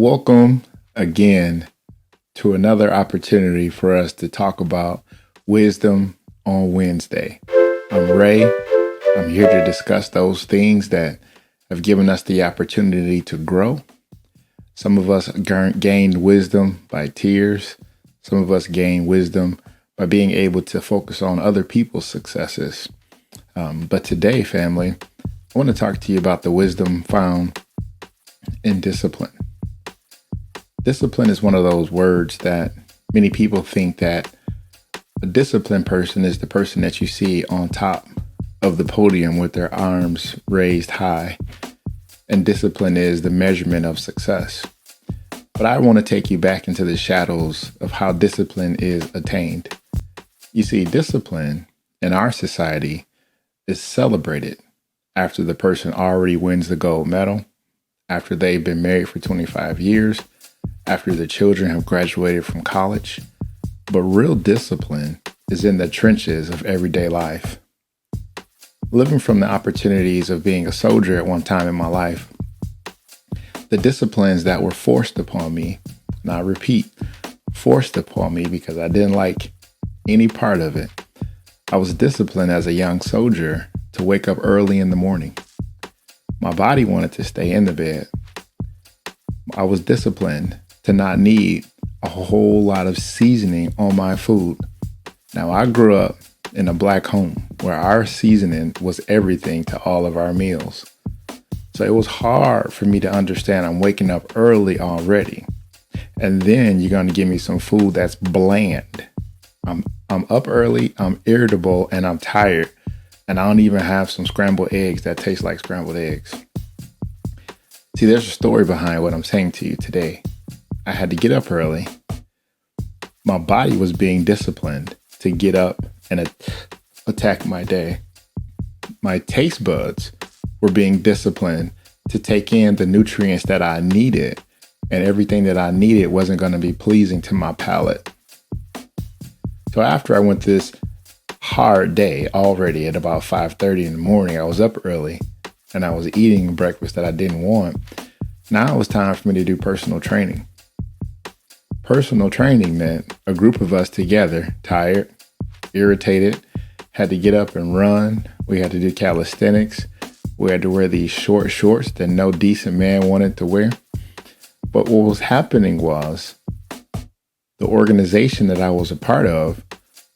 Welcome again to another opportunity for us to talk about wisdom on Wednesday. I'm Ray. I'm here to discuss those things that have given us the opportunity to grow. Some of us gained wisdom by tears. Some of us gained wisdom by being able to focus on other people's successes. But today, family, I want to talk to you about the wisdom found in discipline. Discipline is one of those words that many people think that a disciplined person is the person that you see on top of the podium with their arms raised high. And discipline is the measurement of success. But I want to take you back into the shadows of how discipline is attained. You see, discipline in our society is celebrated after the person already wins the gold medal, after they've been married for 25 years, after the children have graduated from college. But real discipline is in the trenches of everyday life. Living from the opportunities of being a soldier at one time in my life, the disciplines that were forced upon me, and I repeat, forced upon me because I didn't like any part of it. I was disciplined as a young soldier to wake up early in the morning. My body wanted to stay in the bed. I was disciplined to not need a whole lot of seasoning on my food. Now, I grew up in a black home where our seasoning was everything to all of our meals. So it was hard for me to understand I'm waking up early already. And then you're going to give me some food that's bland. I'm up early, I'm irritable, and I'm tired. And I don't even have some scrambled eggs that taste like scrambled eggs. See, there's a story behind what I'm saying to you today. I had to get up early. My body was being disciplined to get up and attack my day. My taste buds were being disciplined to take in the nutrients that I needed, and everything that I needed wasn't going to be pleasing to my palate. So after I went this hard day already at about 5:30 in the morning, I was up early and I was eating breakfast that I didn't want. Now it was time for me to do personal training. Personal training meant a group of us together, tired, irritated, had to get up and run. We had to do calisthenics. We had to wear these short shorts that no decent man wanted to wear. But what was happening was the organization that I was a part of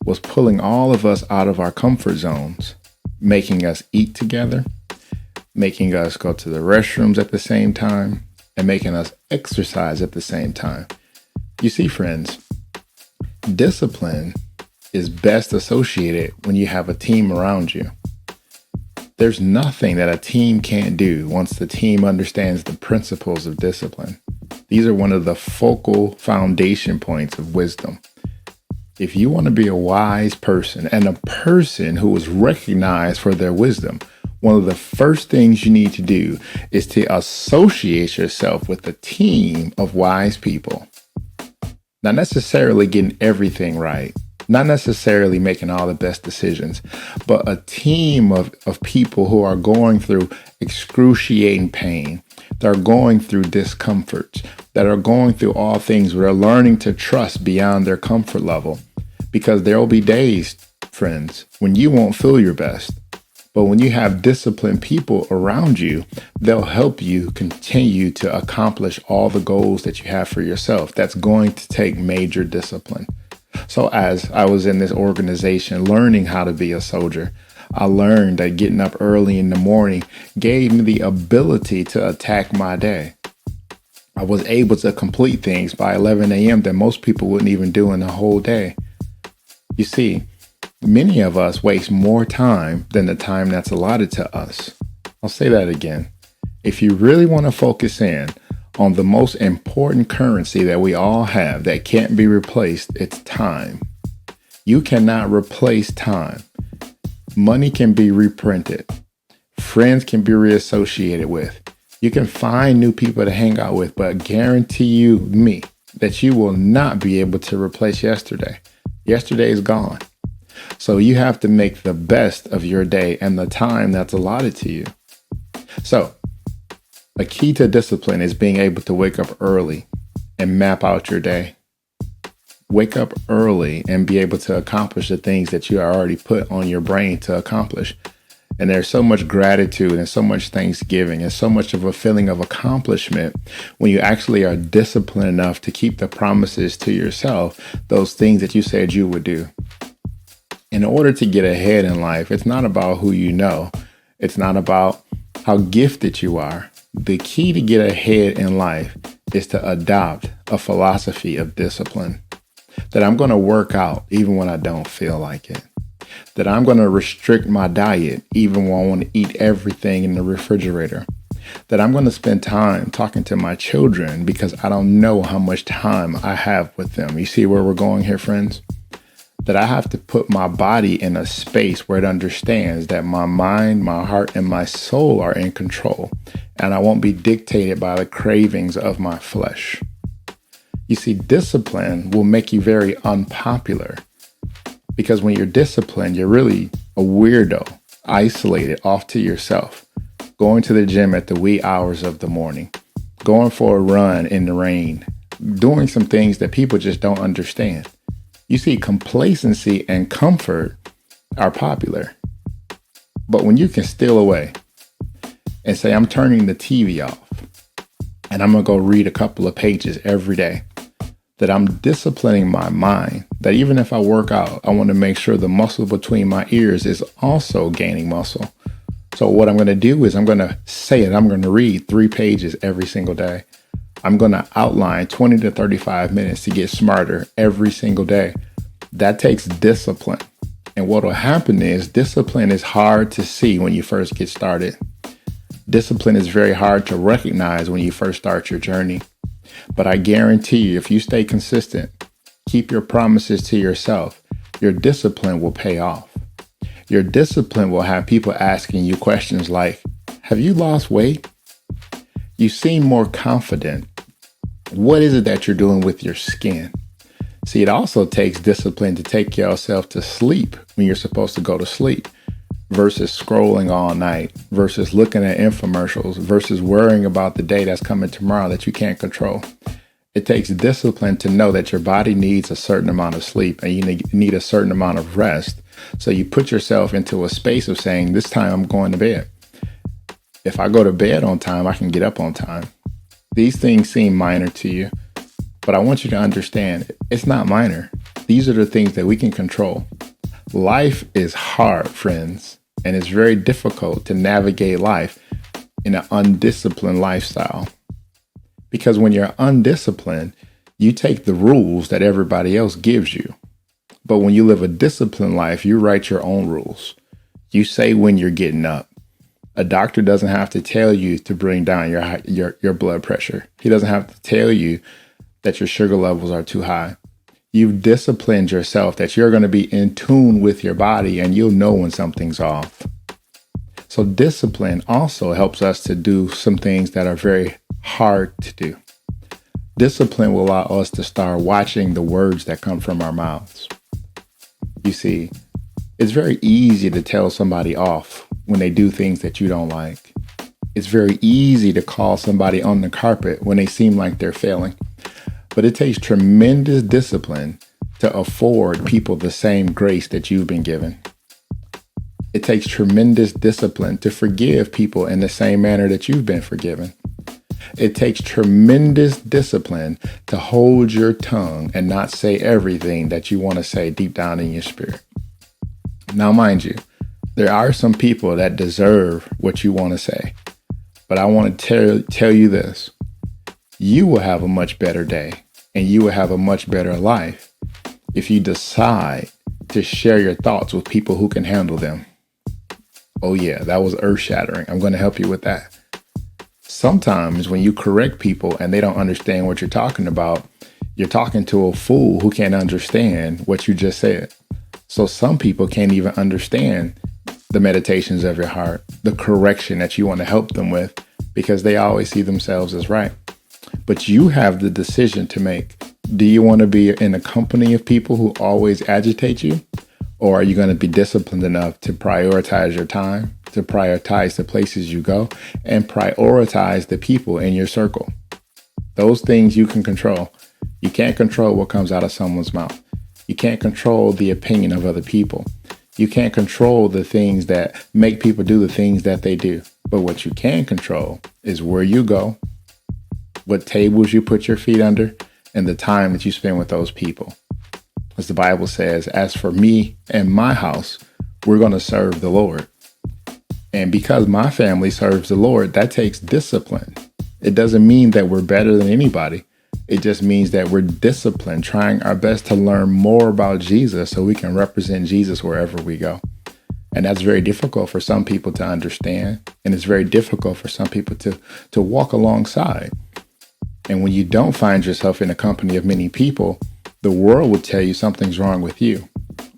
was pulling all of us out of our comfort zones, making us eat together, making us go to the restrooms at the same time, and making us exercise at the same time. You see, friends, discipline is best associated when you have a team around you. There's nothing that a team can't do once the team understands the principles of discipline. These are one of the focal foundation points of wisdom. If you want to be a wise person and a person who is recognized for their wisdom, one of the first things you need to do is to associate yourself with a team of wise people. Not necessarily getting everything right, not necessarily making all the best decisions, but a team of people who are going through excruciating pain, that are going through discomfort, that are going through all things, but are learning to trust beyond their comfort level. Because there will be days, friends, when you won't feel your best. But when you have disciplined people around you, they'll help you continue to accomplish all the goals that you have for yourself. That's going to take major discipline. So as I was in this organization learning how to be a soldier, I learned that getting up early in the morning gave me the ability to attack my day. I was able to complete things by 11 a.m. that most people wouldn't even do in a whole day. You see, many of us waste more time than the time that's allotted to us. I'll say that again. If you really want to focus in on the most important currency that we all have that can't be replaced, it's time. You cannot replace time. Money can be reprinted. Friends can be reassociated with. You can find new people to hang out with, but guarantee you me that you will not be able to replace yesterday. Yesterday is gone. So you have to make the best of your day and the time that's allotted to you. So A key to discipline is being able to wake up early and map out your day. Wake up early and be able to accomplish the things that you already put on your brain to accomplish. And there's so much gratitude and so much thanksgiving and so much of a feeling of accomplishment when you actually are disciplined enough to keep the promises to yourself, those things that you said you would do. In order to get ahead in life, it's not about who you know. It's not about how gifted you are. The key to get ahead in life is to adopt a philosophy of discipline. That I'm going to work out even when I don't feel like it. That I'm going to restrict my diet even when I want to eat everything in the refrigerator. That I'm going to spend time talking to my children because I don't know how much time I have with them. You see where we're going here, friends? That I have to put my body in a space where it understands that my mind, my heart, and my soul are in control, and I won't be dictated by the cravings of my flesh. You see, discipline will make you very unpopular because when you're disciplined, you're really a weirdo, isolated off to yourself, going to the gym at the wee hours of the morning, going for a run in the rain, doing some things that people just don't understand. You see, complacency and comfort are popular. But when you can steal away and say, I'm turning the TV off and I'm going to go read a couple of pages every day, that I'm disciplining my mind, that even if I work out, I want to make sure the muscle between my ears is also gaining muscle. So what I'm going to do is I'm going to say it. I'm going to read 3 pages every single day. I'm going to outline 20 to 35 minutes to get smarter every single day. That takes discipline. And what will happen is discipline is hard to see when you first get started. Discipline is very hard to recognize when you first start your journey. But I guarantee you, if you stay consistent, keep your promises to yourself, your discipline will pay off. Your discipline will have people asking you questions like, have you lost weight? You seem more confident. What is it that you're doing with your skin? See, it also takes discipline to take yourself to sleep when you're supposed to go to sleep versus scrolling all night, versus looking at infomercials, versus worrying about the day that's coming tomorrow that you can't control. It takes discipline to know that your body needs a certain amount of sleep and you need a certain amount of rest. So you put yourself into a space of saying, this time I'm going to bed. If I go to bed on time, I can get up on time. These things seem minor to you, but I want you to understand it's not minor. These are the things that we can control. Life is hard, friends, and it's very difficult to navigate life in an undisciplined lifestyle. Because when you're undisciplined, you take the rules that everybody else gives you. But when you live a disciplined life, you write your own rules. You say when you're getting up. A doctor doesn't have to tell you to bring down your blood pressure. He doesn't have to tell you that your sugar levels are too high. You've disciplined yourself that you're going to be in tune with your body and you'll know when something's off. So discipline also helps us to do some things that are very hard to do. Discipline will allow us to start watching the words that come from our mouths. You see, it's very easy to tell somebody off when they do things that you don't like. It's very easy to call somebody on the carpet when they seem like they're failing. But it takes tremendous discipline to afford people the same grace that you've been given. It takes tremendous discipline to forgive people in the same manner that you've been forgiven. It takes tremendous discipline to hold your tongue and not say everything that you want to say deep down in your spirit. Now, mind you, there are some people that deserve what you want to say. But I want to tell you this. You will have a much better day and you will have a much better life if you decide to share your thoughts with people who can handle them. Oh yeah, that was earth-shattering. I'm going to help you with that. Sometimes when you correct people and they don't understand what you're talking about, you're talking to a fool who can't understand what you just said. So some people can't even understand the meditations of your heart, the correction that you want to help them with, because they always see themselves as right. But you have the decision to make. Do you want to be in a company of people who always agitate you? Or are you going to be disciplined enough to prioritize your time, to prioritize the places you go and prioritize the people in your circle. Those things you can control. You can't control what comes out of someone's mouth. You can't control the opinion of other people. You can't control the things that make people do the things that they do. But what you can control is where you go, what tables you put your feet under, and the time that you spend with those people. As the Bible says, as for me and my house, we're going to serve the Lord. And because my family serves the Lord, that takes discipline. It doesn't mean that we're better than anybody. It just means that we're disciplined, trying our best to learn more about Jesus so we can represent Jesus wherever we go. And that's very difficult for some people to understand. And it's very difficult for some people to walk alongside. And when you don't find yourself in the company of many people, the world will tell you something's wrong with you.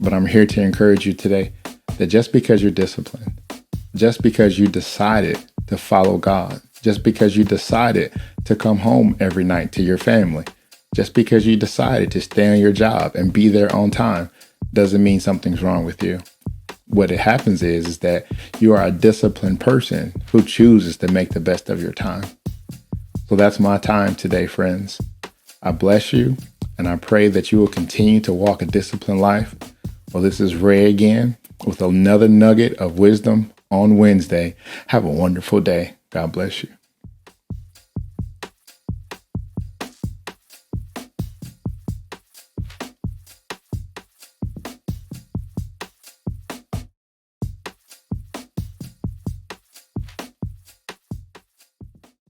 But I'm here to encourage you today that just because you're disciplined, just because you decided to follow God, just because you decided to come home every night to your family, just because you decided to stay on your job and be there on time, doesn't mean something's wrong with you. What it happens is that you are a disciplined person who chooses to make the best of your time. So that's my time today, friends. I bless you, and I pray that you will continue to walk a disciplined life. Well, this is Ray again with another nugget of wisdom on Wednesday. Have a wonderful day. God bless you.